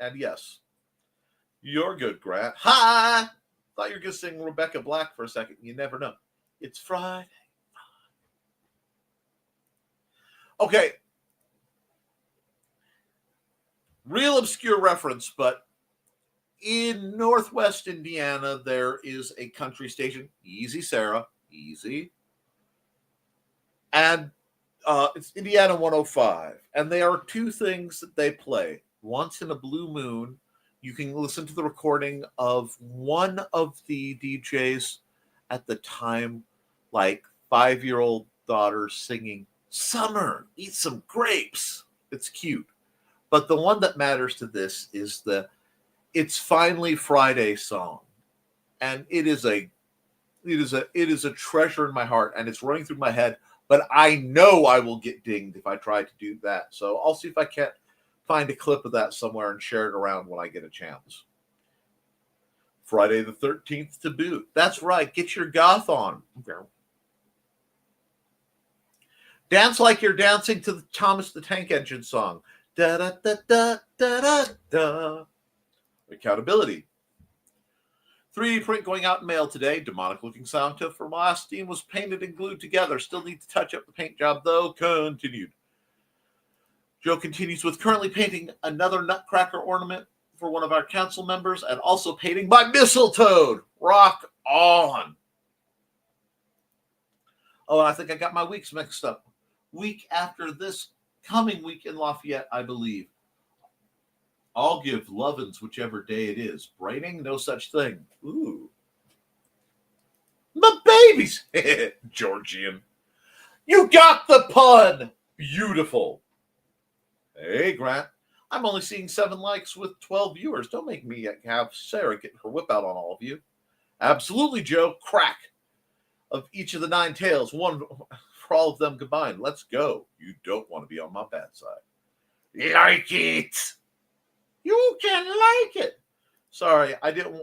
And yes, you're good, Grant. Hi. Thought you were going to sing Rebecca Black for a second. You never know. It's Friday. Okay. Real obscure reference, but in Northwest Indiana, there is a country station. Easy, Sarah. Easy. And it's Indiana 105. And there are two things that they play. Once in a blue moon, you can listen to the recording of one of the DJs at the time, like 5-year-old daughter singing, "Summer, eat some grapes." It's cute. But the one that matters to this is the "It's Finally Friday" song. And it is a treasure in my heart, and it's running through my head, but I know I will get dinged if I try to do that. So I'll see if I can't find a clip of that somewhere and share it around when I get a chance. Friday the 13th to boot. That's right. Get your goth on. Okay. Dance like you're dancing to the Thomas the Tank Engine song. Da da da da da da da. Accountability. 3D print going out in mail today. Demonic looking sound tip for my last steam was painted and glued together. Still need to touch up the paint job though. Continued. Joe continues with currently painting another nutcracker ornament for one of our council members and also painting my mistletoe. Rock on. Oh, I think I got my weeks mixed up. Week after this coming week in Lafayette, I believe. I'll give lovin's whichever day it is. Braining, no such thing. Ooh. My babies. Georgian. You got the pun. Beautiful. Hey, Grant. I'm only seeing 7 likes with 12 viewers. Don't make me have Sarah get her whip out on all of you. Absolutely, Joe. Crack. Of each of the 9 tails. One for all of them combined. Let's go. You don't want to be on my bad side. Like it. You can like it. Sorry, I didn't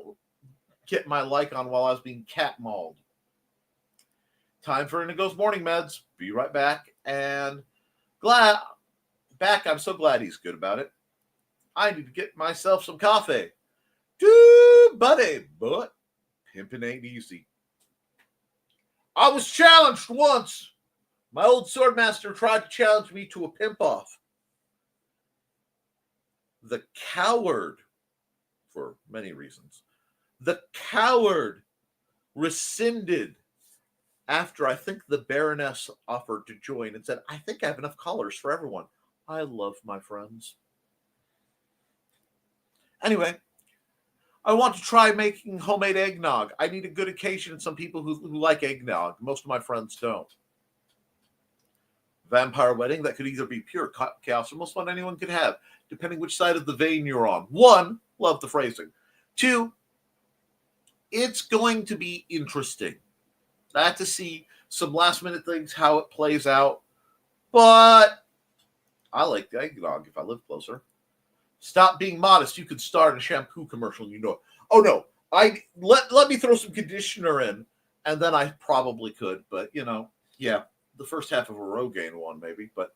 get my like on while I was being cat mauled. Time for Indigo's morning meds. Be right back. And I'm so glad he's good about it. I need to get myself some coffee. Dude, buddy, but pimping ain't easy. I was challenged once. My old swordmaster tried to challenge me to a pimp off. The coward, for many reasons, the coward rescinded after I think the Baroness offered to join and said, I think I have enough collars for everyone. I love my friends. Anyway, I want to try making homemade eggnog. I need a good occasion and some people who like eggnog. Most of my friends don't. Vampire wedding, that could either be pure chaos or most fun anyone could have, depending which side of the vein you're on. 1, love the phrasing. 2, it's going to be interesting. I have to see some last minute things, how it plays out. But I like the eggnog if I live closer. Stop being modest. You could start a shampoo commercial, you know it. Oh no, let me throw some conditioner in, and then I probably could, but yeah. The first half of a Rogaine one, maybe, but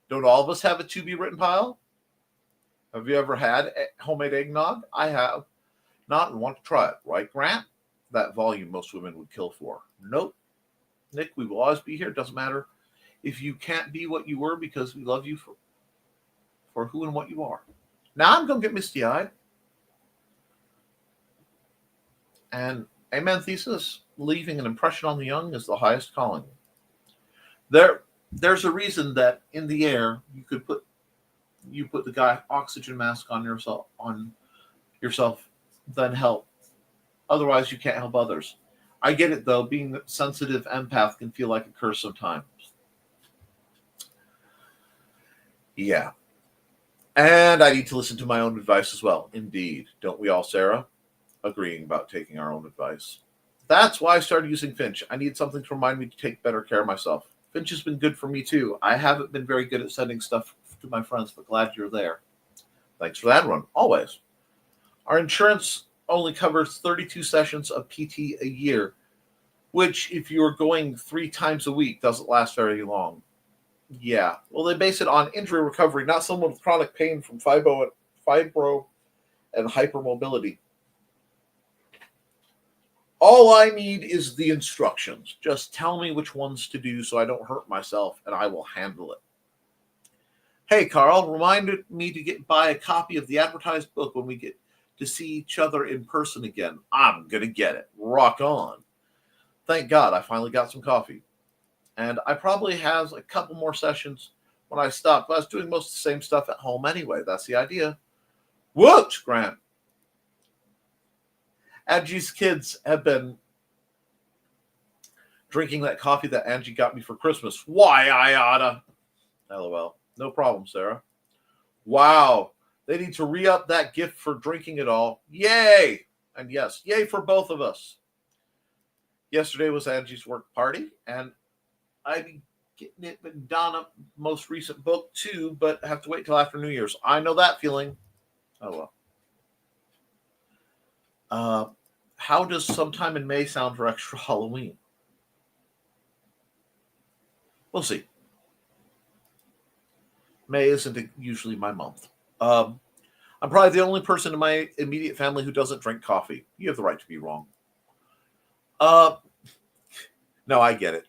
don't all of us have a to be written pile? Have you ever had homemade eggnog? I have not and want to try it. Right, Grant? That volume most women would kill for. Nope. Nick, we will always be here. Doesn't matter if you can't be what you were because we love you for who and what you are. Now I'm going to get misty-eyed. And amen thesis, leaving an impression on the young is the highest calling. There's a reason that in the air you put the guy oxygen mask on yourself, then help. Otherwise, you can't help others. I get it though. Being a sensitive empath can feel like a curse sometimes. Yeah, and I need to listen to my own advice as well. Indeed, don't we all, Sarah? Agreeing about taking our own advice. That's why I started using Finch. I need something to remind me to take better care of myself. Finch has been good for me too. I haven't been very good at sending stuff to my friends, but glad you're there. Thanks for that run, always. Our insurance only covers 32 sessions of PT a year, which, if you're going 3 times a week, doesn't last very long. Yeah, well, they base it on injury recovery, not someone with chronic pain from fibro and hypermobility. All I need is the instructions. Just tell me which ones to do so I don't hurt myself, and I will handle it. Hey, Carl, reminded me to buy a copy of the advertised book when we get to see each other in person again. I'm going to get it. Rock on. Thank God I finally got some coffee. And I probably have a couple more sessions when I stop. But I was doing most of the same stuff at home anyway. That's the idea. Whoops, Grant. Angie's kids have been drinking that coffee that Angie got me for Christmas. Why, I oughta. LOL. No problem, Sarah. Wow. They need to re-up that gift for drinking it all. Yay! And yes, yay for both of us. Yesterday was Angie's work party, and I'd be getting it in Donna's most recent book too, but I have to wait till after New Year's. I know that feeling. Oh well. How does sometime in May sound for extra Halloween? We'll see. May isn't usually my month. I'm probably the only person in my immediate family who doesn't drink coffee. You have the right to be wrong. No, I get it.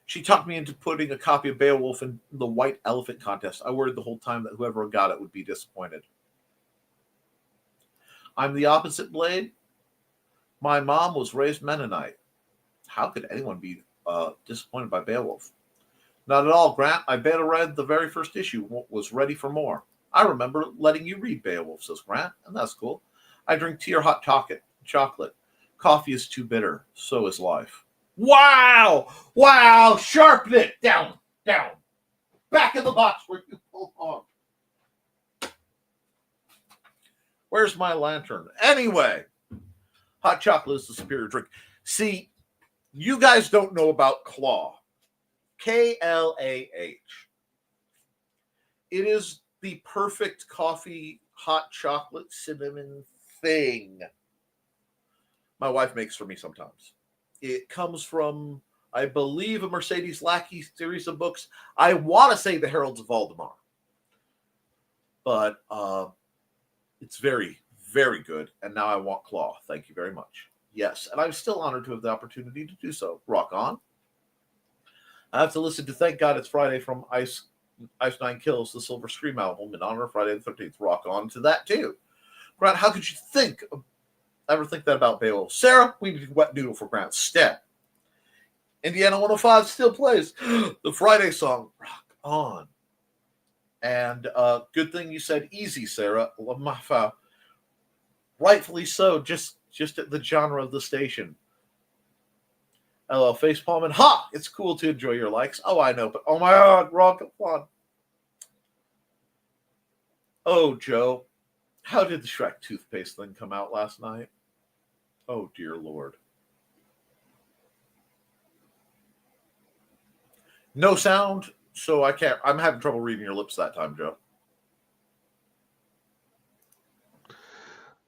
She talked me into putting a copy of Beowulf in the White Elephant contest. I worried the whole time that whoever got it would be disappointed. I'm the opposite Blade. My mom was raised Mennonite. How could anyone be disappointed by Beowulf? Not at all, Grant. I bet I read the very first issue, was ready for more. I remember letting you read Beowulf, says Grant, and that's cool. I drink tea or hot chocolate. Coffee is too bitter. So is life. Wow! Wow! Sharpen it! Down! Down! Back in the box where you pull on. Where's my lantern? Anyway, hot chocolate is the superior drink. See, you guys don't know about Claw. K-L-A-H. It is the perfect coffee, hot chocolate, cinnamon thing. My wife makes for me sometimes. It comes from, I believe, a Mercedes Lackey series of books. I want to say the Heralds of Valdemar. But it's very, very good. And now I want Claw. Thank you very much. Yes, and I'm still honored to have the opportunity to do so. Rock on. I have to listen to Thank God It's Friday from Ice Nine Kills, the Silver Scream album, in honor of Friday the 13th. Rock on to that, too. Grant, how could you ever think that about Beowulf? Sarah, we need a wet noodle for Grant. Step. Indiana 105 still plays the Friday song, Rock On. And good thing you said easy, Sarah. Rightfully so, just at the genre of the station. LL Facepalm and ha! It's cool to enjoy your likes. Oh, I know, but oh my God, wrong one. Oh, Joe, how did the Shrek toothpaste thing come out last night? Oh, dear Lord. No sound, so I can't. I'm having trouble reading your lips that time, Joe.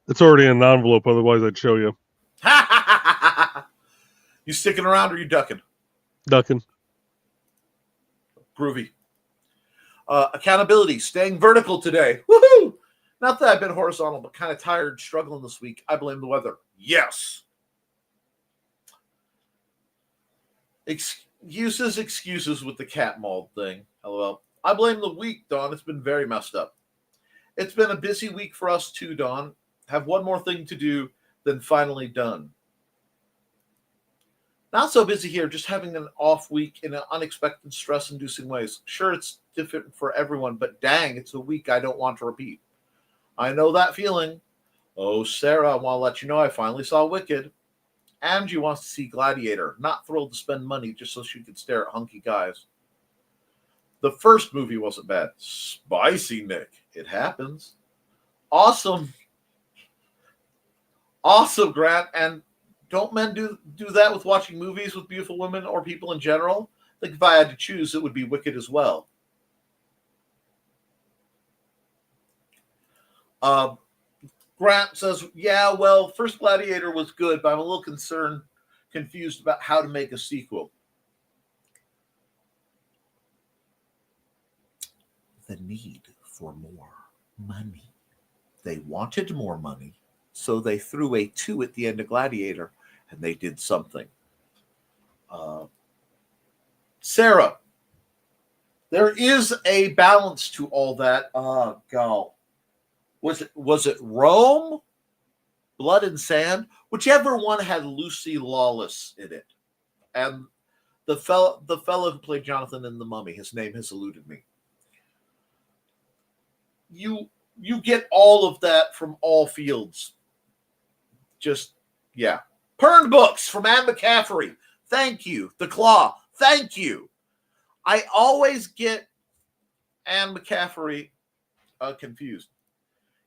It's already in an envelope, otherwise I'd show you. You sticking around or you ducking? Ducking. Groovy. Accountability, staying vertical today. Woohoo! Not that I've been horizontal, but kind of tired, struggling this week. I blame the weather. Yes. Excuses with the cat mold thing. LOL. I blame the week, Dawn. It's been very messed up. It's been a busy week for us too, Dawn. Have one more thing to do, then finally done. Not so busy here, just having an off week in an unexpected, stress-inducing ways. Sure, it's different for everyone, but dang, it's a week I don't want to repeat. I know that feeling. Oh, Sarah, I want to let you know I finally saw Wicked. Angie wants to see Gladiator. Not thrilled to spend money just so she could stare at hunky guys. The first movie wasn't bad. Spicy, Nick. It happens. Awesome. Awesome, Grant. And don't men do that with watching movies with beautiful women or people in general? I think if I had to choose, it would be Wicked as well. Grant says, yeah, well, first Gladiator was good, but I'm a little confused about how to make a sequel. The need for more money. They wanted more money, so they threw a 2 at the end of Gladiator, and they did something. Sarah, there is a balance to all that. Oh, God. Was it Rome? Blood and Sand? Whichever one had Lucy Lawless in it. And the fellow who played Jonathan in The Mummy, his name has eluded me. You get all of that from all fields. Just, yeah. Pern Books from Anne McCaffrey. Thank you. The Claw. Thank you. I always get Anne McCaffrey confused.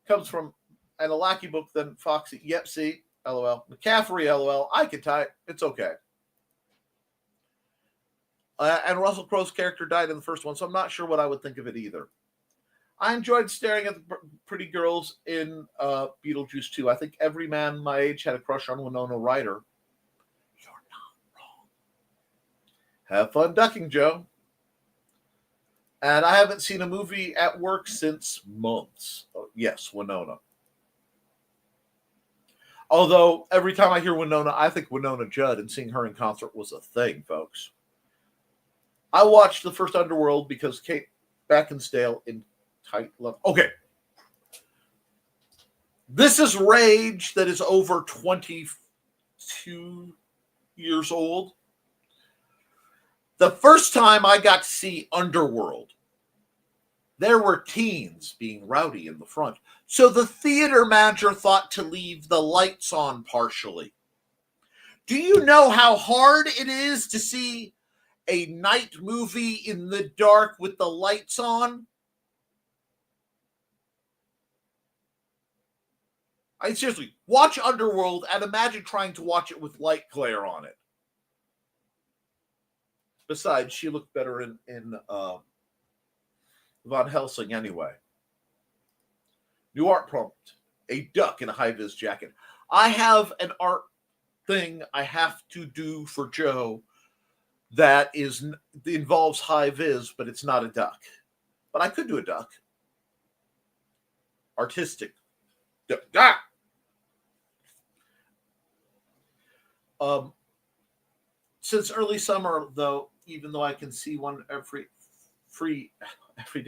Comes from an Alaki book, then Foxy. Yep, see? LOL. McCaffrey, LOL. I can type. It's okay. And Russell Crowe's character died in the first one, so I'm not sure what I would think of it either. I enjoyed staring at the pretty girls in Beetlejuice 2. I think every man my age had a crush on Winona Ryder. You're not wrong. Have fun ducking, Joe. And I haven't seen a movie at work since months. Oh, yes, Winona. Although every time I hear Winona, I think Winona Judd, and seeing her in concert was a thing, folks. I watched the first Underworld because Kate Beckinsale in tight love. Okay. This is Rage that is over 22 years old. The first time I got to see Underworld, there were teens being rowdy in the front. So the theater manager thought to leave the lights on partially. Do you know how hard it is to see a night movie in the dark with the lights on? I seriously, watch Underworld and imagine trying to watch it with light glare on it. Besides, she looked better in Van Helsing anyway. New art prompt. A duck in a high-vis jacket. I have an art thing I have to do for Joe that involves high-vis, but it's not a duck. But I could do a duck. Artistic. Duck. Since early summer, though, even though I can see one every day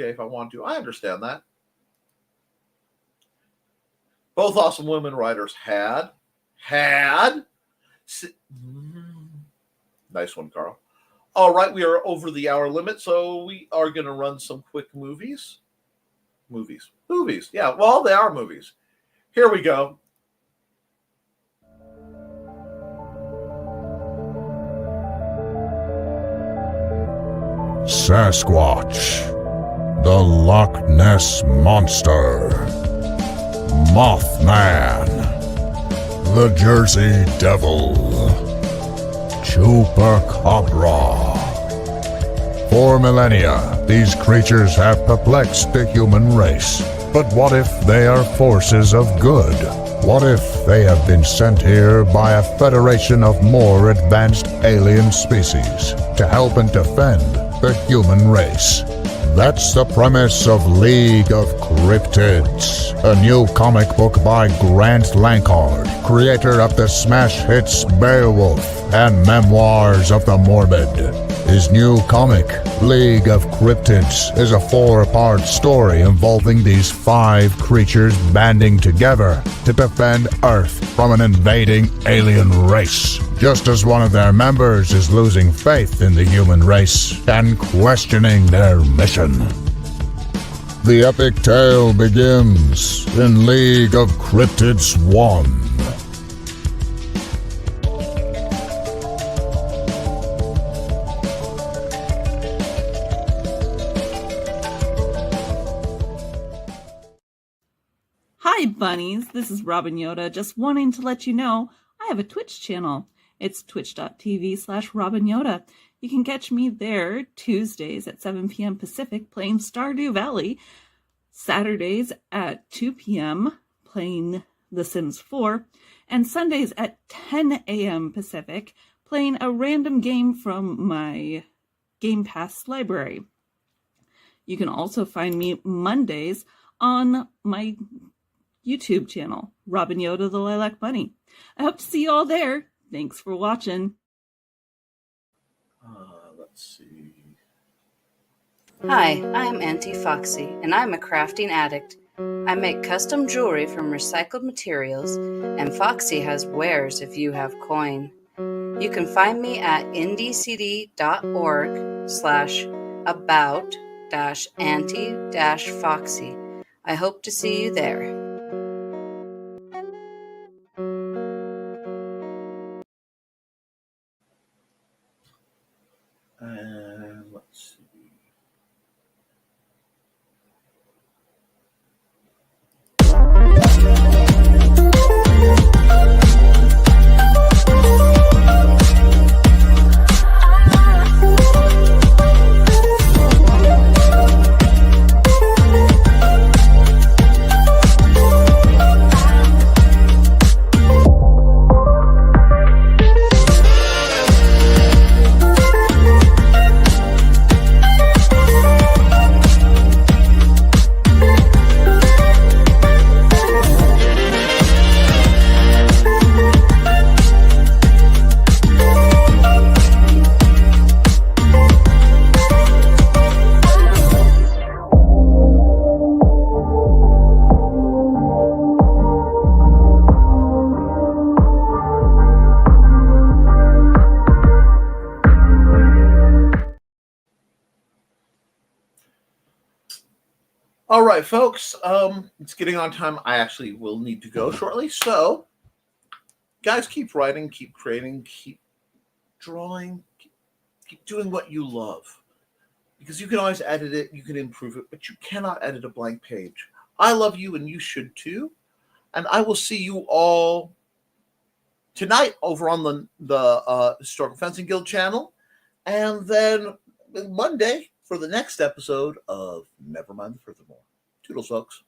if I want to, I understand that. Both awesome women writers had. Nice one, Carl. All right, we are over the hour limit, so we are going to run some quick movies. Movies. Yeah, well, they are movies. Here we go. Sasquatch, the Loch Ness Monster, Mothman, the Jersey Devil, Chupacabra. For millennia, these creatures have perplexed the human race. But what if they are forces of good? What if they have been sent here by a federation of more advanced alien species to help and defend the human race? That's the premise of League of Cryptids, a new comic book by Grant Lankard, creator of the smash hits Beowulf and Memoirs of the Morbid. His new comic, League of Cryptids, is a 4-part story involving these 5 creatures banding together to defend Earth from an invading alien race, just as one of their members is losing faith in the human race and questioning their mission. The epic tale begins in League of Cryptids 1. Hi bunnies, this is Robin Yoda, just wanting to let you know I have a Twitch channel. It's twitch.tv/Robin Yoda. You can catch me there Tuesdays at 7 p.m. Pacific playing Stardew Valley. Saturdays at 2 p.m. playing The Sims 4, and Sundays at 10 a.m. Pacific playing a random game from my Game Pass library. You can also find me Mondays on my YouTube channel, Robin Yoda the Lilac Bunny. I hope to see you all there. Thanks for watching. Let's see. Hi, I'm Auntie Foxy, and I'm a crafting addict. I make custom jewelry from recycled materials, and Foxy has wares if you have coin. You can find me at indcd.org/about-auntie-foxy. I hope to see you there. And let's see. All right, folks. It's getting on time. I actually will need to go shortly. So, guys, keep writing, keep creating, keep drawing, keep doing what you love. Because you can always edit it, you can improve it, but you cannot edit a blank page. I love you, and you should too. And I will see you all tonight over on the Historical Fencing Guild channel, and then Monday for the next episode of Nevermind the Furthermore. Toodles, folks.